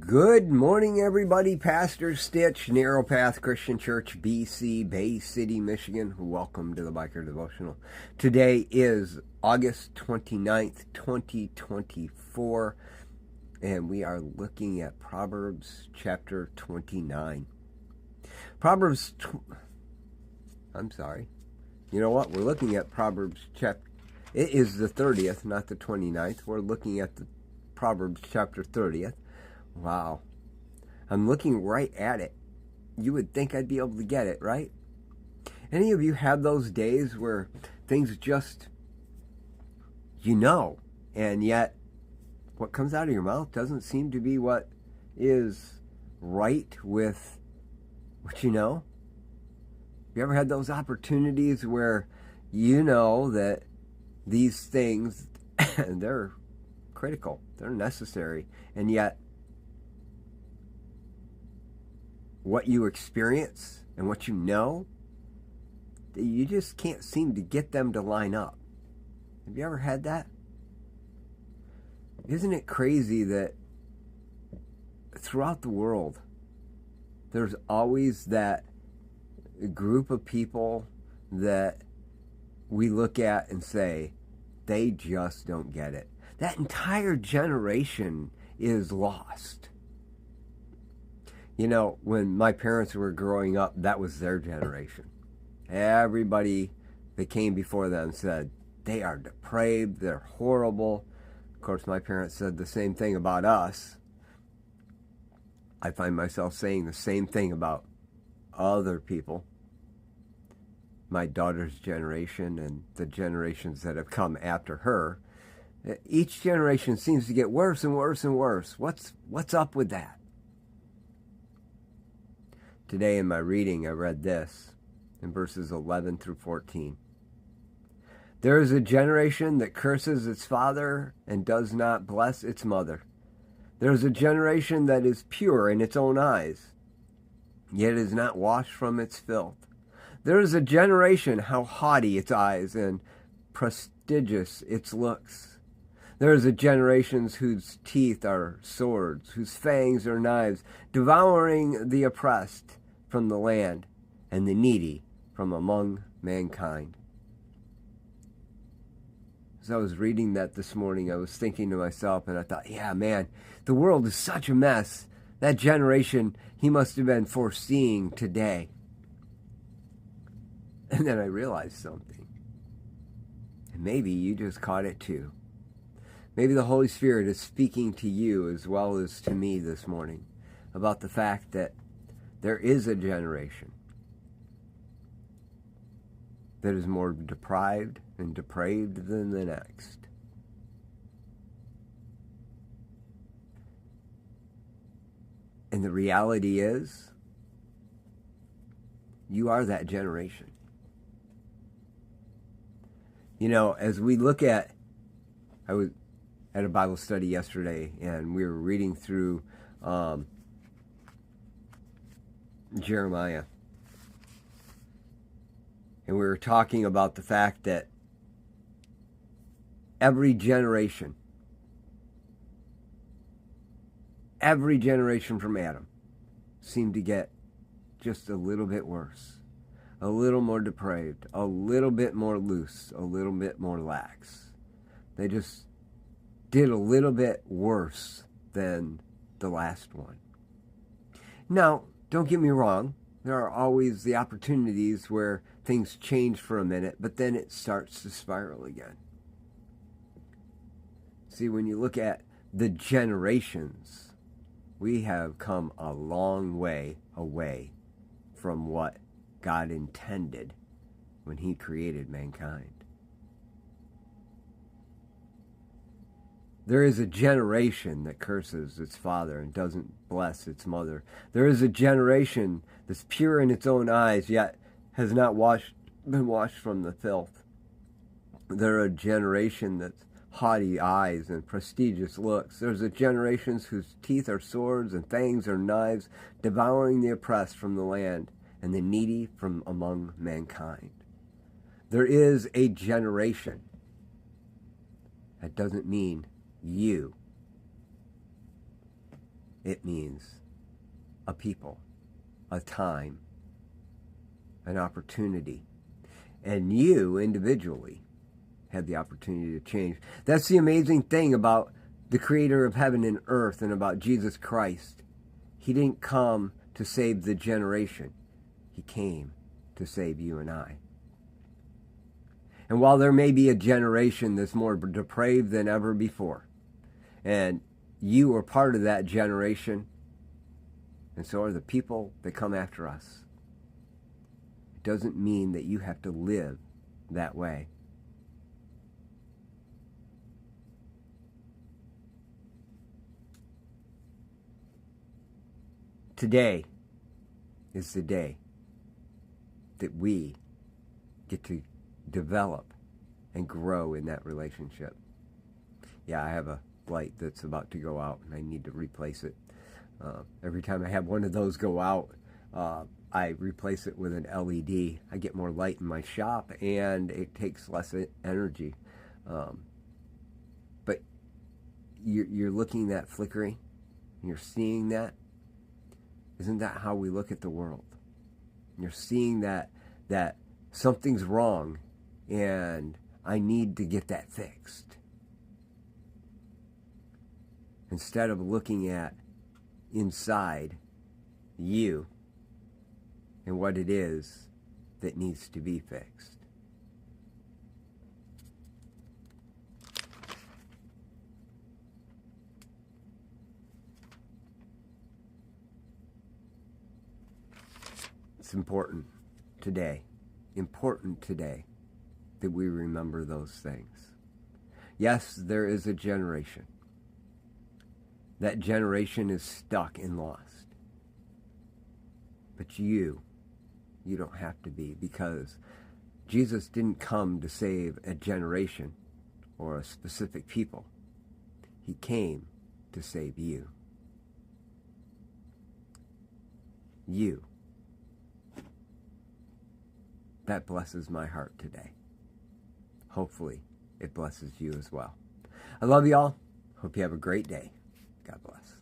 Good morning, everybody. Pastor Stitch, Narrow Path Christian Church, BC, Bay City, Michigan. Welcome to the Biker Devotional. Today is August 29th, 2024, and we are looking at Proverbs chapter 29. You know what? We're looking at Proverbs chapter... It is the 30th, not the 29th. We're looking at the Proverbs chapter 30th. Wow. I'm looking right at it. You would think I'd be able to get it, right? Any of you have those days where things just, and yet what comes out of your mouth doesn't seem to be what is right with what you know? You ever had those opportunities where you know that these things, they're critical, they're necessary, and yet what you experience and what you know, you just can't seem to get them to line up. Have you ever had that? Isn't it crazy that throughout the world, there's always that group of people that we look at and say, they just don't get it. That entire generation is lost. You know, when my parents were growing up, that was their generation. Everybody that came before them said, they are depraved, they're horrible. Of course, my parents said the same thing about us. I find myself saying the same thing about other people. My daughter's generation and the generations that have come after her. Each generation seems to get worse and worse and worse. What's up with that? Today in my reading, I read this in verses 11 through 14. There is a generation that curses its father and does not bless its mother. There is a generation that is pure in its own eyes, yet is not washed from its filth. There is a generation how haughty its eyes and prestigious its looks. There is a generation whose teeth are swords, whose fangs are knives, devouring the oppressed from the land and the needy from among mankind. As I was reading that this morning, I was thinking to myself, and I thought, yeah, man, the world is such a mess. That generation, he must have been foreseeing today. And then I realized something. And maybe you just caught it too. Maybe the Holy Spirit is speaking to you as well as to me this morning about the fact that there is a generation that is more deprived and depraved than the next. And the reality is, you are that generation. You know, as we look at, I was at a Bible study yesterday, and we were reading through Jeremiah. And we were talking about the fact that every generation from Adam seemed to get just a little bit worse, a little more depraved, a little bit more loose, a little bit more lax. They just did a little bit worse than the last one. Now, don't get me wrong, there are always the opportunities where things change for a minute, but then it starts to spiral again. See, when you look at the generations, we have come a long way away from what God intended when he created mankind. There is a generation that curses its father and doesn't bless its mother. There is a generation that's pure in its own eyes, yet has not been washed from the filth. There are a generation that's haughty eyes and prestigious looks. There's a generation whose teeth are swords and fangs are knives, devouring the oppressed from the land and the needy from among mankind. There is a generation. That doesn't mean you. It means a people, a time, an opportunity. And you individually had the opportunity to change. That's the amazing thing about the creator of heaven and earth and about Jesus Christ. He didn't come to save the generation. He came to save you and I. And while there may be a generation that's more depraved than ever before, and you are part of that generation, and so are the people that come after us, it doesn't mean that you have to live that way. Today is the day that we get to develop and grow in that relationship. Yeah, I have a light that's about to go out and I need to replace it. Every time I have one of those go out, I replace it with an LED. I get more light in my shop and it takes less energy. But you're looking at flickering and you're seeing that. Isn't that how we look at the world? You're seeing that something's wrong and I need to get that fixed. Instead of looking at inside you and what it is that needs to be fixed. It's important today that we remember those things. Yes, there is a generation. That generation is stuck and lost. But you don't have to be, because Jesus didn't come to save a generation or a specific people. He came to save you. You. That blesses my heart today. Hopefully, it blesses you as well. I love you all. Hope you have a great day. God bless.